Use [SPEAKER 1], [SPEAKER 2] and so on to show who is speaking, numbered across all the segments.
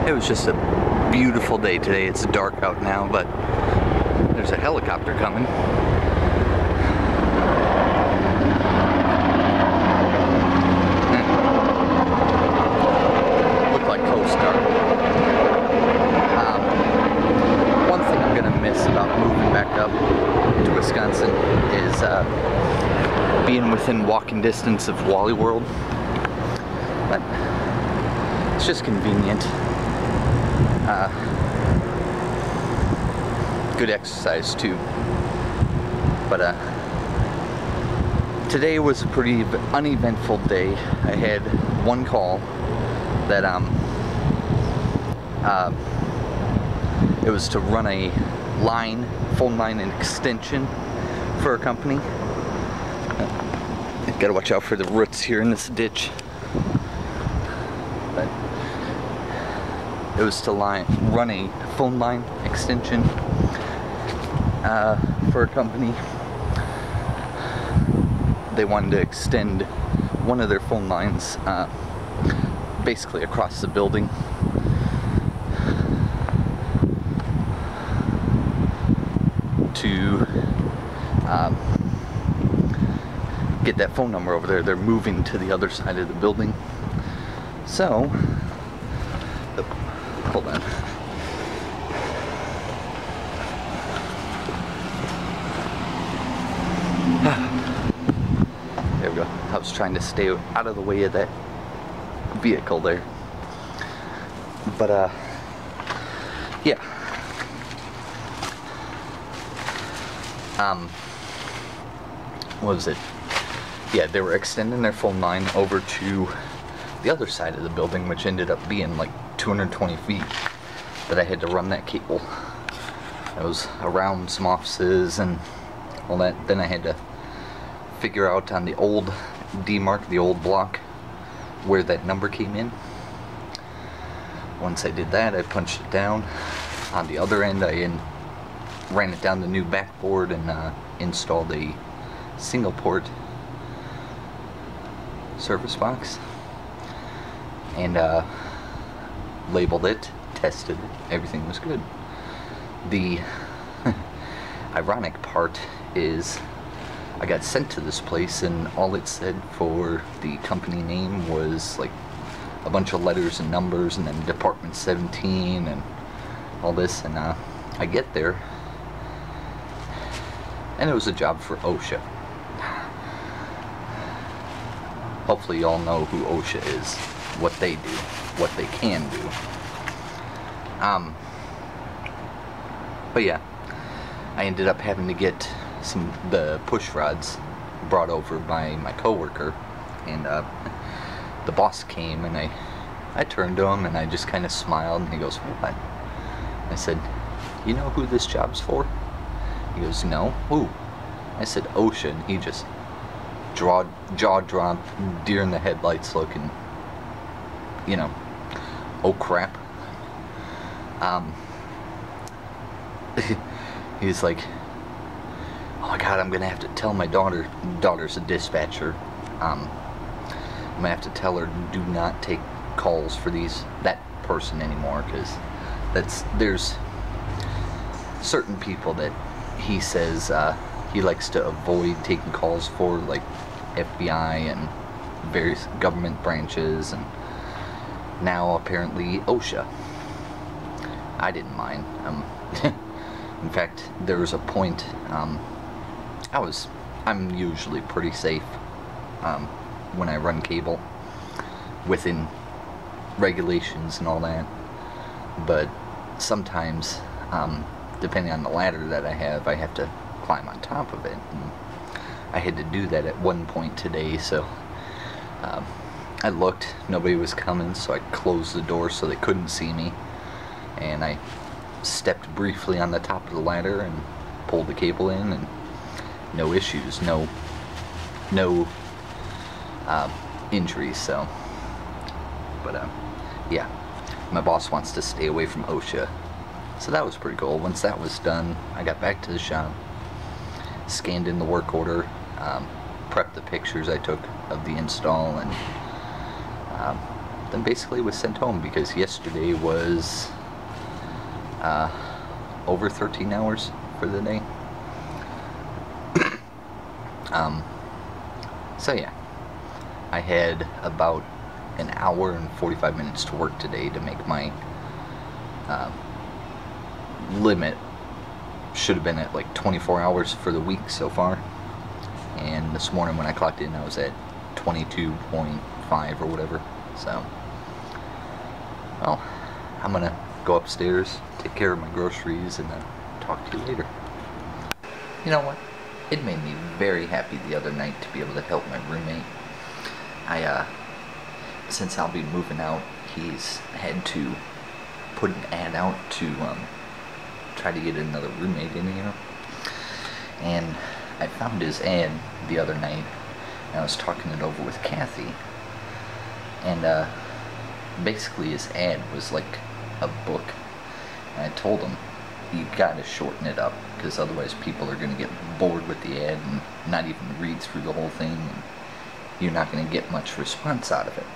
[SPEAKER 1] It was just a beautiful day today. It's dark out now, but there's a helicopter coming. Looked like Coast Guard. One thing I'm gonna miss about moving back up to Wisconsin is being within walking distance of Wally World. But it's just convenient. Good exercise too. But today was a pretty uneventful day. I had one call that it was to run a phone line and extension for a company. Gotta watch out for the roots here in this ditch. But it was to run a phone line extension for a company. They wanted to extend one of their phone lines basically across the building. To get that phone number over there. They're moving to the other side of the building. So, hold on. There we go. I was trying to stay out of the way of that vehicle there. But, yeah. What was it? Yeah, they were extending their phone line over to the other side of the building, which ended up being like 220 feet. But I had to run that cable. I was around some offices and all that. Then I had to figure out on the old D-Mark, the old block, where that number came in. Once I did that, I punched it down. On the other end, I ran it down the new backboard and installed a single port service box and labeled it, tested, everything was good. The ironic part is I got sent to this place and all it said for the company name was like a bunch of letters and numbers and then Department 17 and all this, and I get there and it was a job for OSHA. Hopefully y'all know who OSHA is, what they do, what they can do. But yeah, I ended up having to get the push rods brought over by my coworker, and the boss came and I turned to him and I just kind of smiled and he goes, "What?" I said, "You know who this job's for?" He goes, "No, who?" I said, "OSHA," and he just jaw dropped, deer in the headlights looking, you know, oh crap. He's like, "Oh my god, I'm gonna have to tell my daughter's a dispatcher. I'm gonna have to tell her do not take calls for that person anymore, because there's certain people that he says he likes to avoid taking calls for, like FBI and various government branches, and now apparently OSHA." I didn't mind. In fact, there was a point, I'm usually pretty safe when I run cable within regulations and all that, but sometimes depending on the ladder that I have to climb on top of it, and I had to do that at one point today. So I looked, nobody was coming, so I closed the door so they couldn't see me, and I stepped briefly on the top of the ladder and pulled the cable in, and no issues, no injuries. So, but yeah, my boss wants to stay away from OSHA, so that was pretty cool. Once that was done, I got back to the shop, scanned in the work order, prepped the pictures I took of the install, and then basically was sent home because yesterday was over 13 hours for the day. So yeah, I had about an hour and 45 minutes to work today to make my limit. Should have been at like 24 hours for the week so far, and this morning when I clocked in I was at 22.5 or whatever. So, well, I'm gonna go upstairs, take care of my groceries, and talk to you later. You know what? It made me very happy the other night to be able to help my roommate. Since I'll be moving out, he's had to put an ad out to try to get another roommate in here. And I found his ad the other night, and I was talking it over with Kathy. And basically his ad was like a book. And I told him, you gotta shorten it up, because otherwise people are gonna get bored with the ad and not even read through the whole thing, and you're not gonna get much response out of it.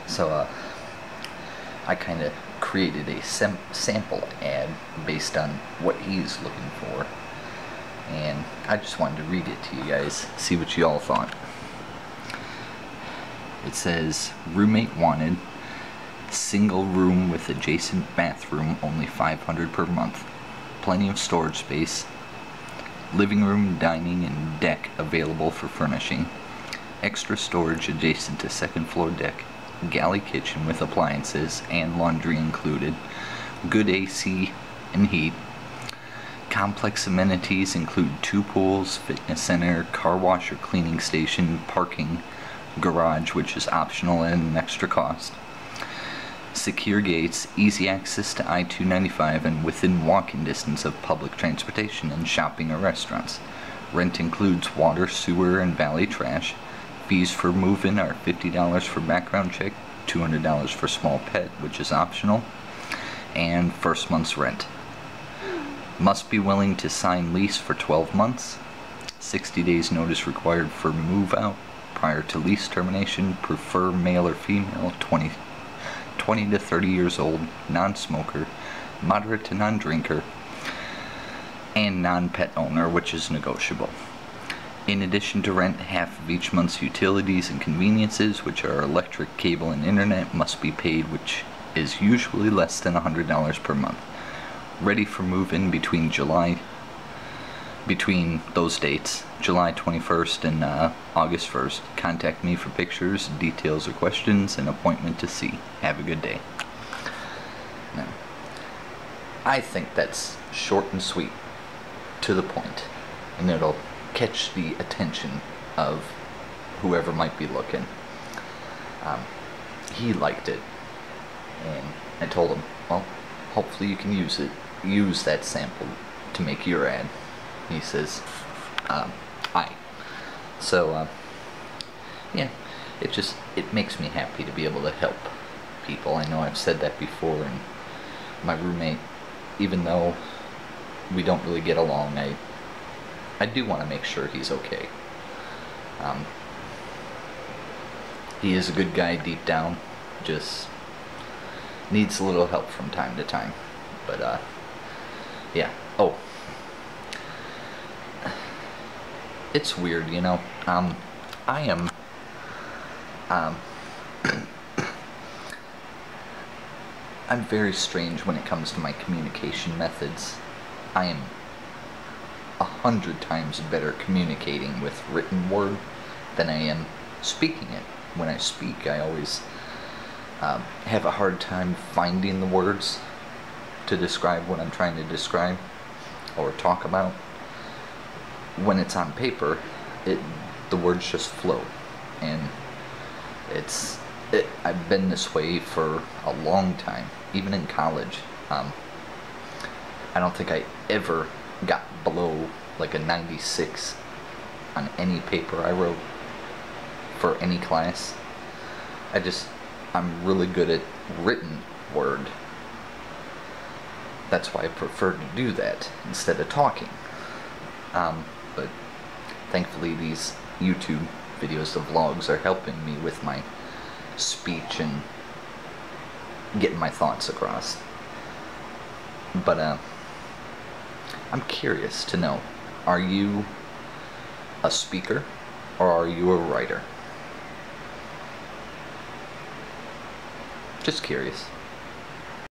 [SPEAKER 1] So I kind of created a sample ad based on what he's looking for, and I just wanted to read it to you guys, see what you all thought. It says, roommate wanted, single room with adjacent bathroom, only $500 per month, plenty of storage space, living room, dining, and deck available for furnishing, extra storage adjacent to second floor deck, galley kitchen with appliances and laundry included, good AC and heat. Complex amenities include 2 pools, fitness center, car wash or cleaning station, parking, garage, which is optional and an extra cost. Secure gates, easy access to I-295 and within walking distance of public transportation and shopping or restaurants. Rent includes water, sewer, and valley trash. Fees for move-in are $50 for background check, $200 for small pet, which is optional, and first month's rent. Must be willing to sign lease for 12 months. 60 days notice required for move-out prior to lease termination. Prefer male or female, 20 to 30 years old, non-smoker, moderate to non-drinker, and non-pet owner, which is negotiable. In addition to rent, half of each month's utilities and conveniences, which are electric, cable, and internet, must be paid, which is usually less than $100 per month. Ready for move-in between those dates, July 21st and August 1st. Contact me for pictures, details, or questions, and appointment to see. Have a good day. Now, I think that's short and sweet, to the point, and it'll catch the attention of whoever might be looking. He liked it, and I told him, well, hopefully you can use that sample to make your ad. He says, aye. So, yeah, it makes me happy to be able to help people. I know I've said that before, and my roommate, even though we don't really get along, I do want to make sure he's okay. He is a good guy deep down, just needs a little help from time to time. But, yeah. Oh. It's weird, you know. I am, I'm very strange when it comes to my communication methods. I am 100 times better communicating with written word than I am speaking it. When I speak, I always have a hard time finding the words to describe what I'm trying to describe or talk about. When it's on paper, the words just flow, and I've been this way for a long time, even in college. I don't think I ever got below like a 96 on any paper I wrote for any class. I'm really good at written word. That's why I prefer to do that instead of talking. But thankfully these YouTube videos, the vlogs, are helping me with my speech and getting my thoughts across. But I'm curious to know, are you a speaker or are you a writer? Just curious.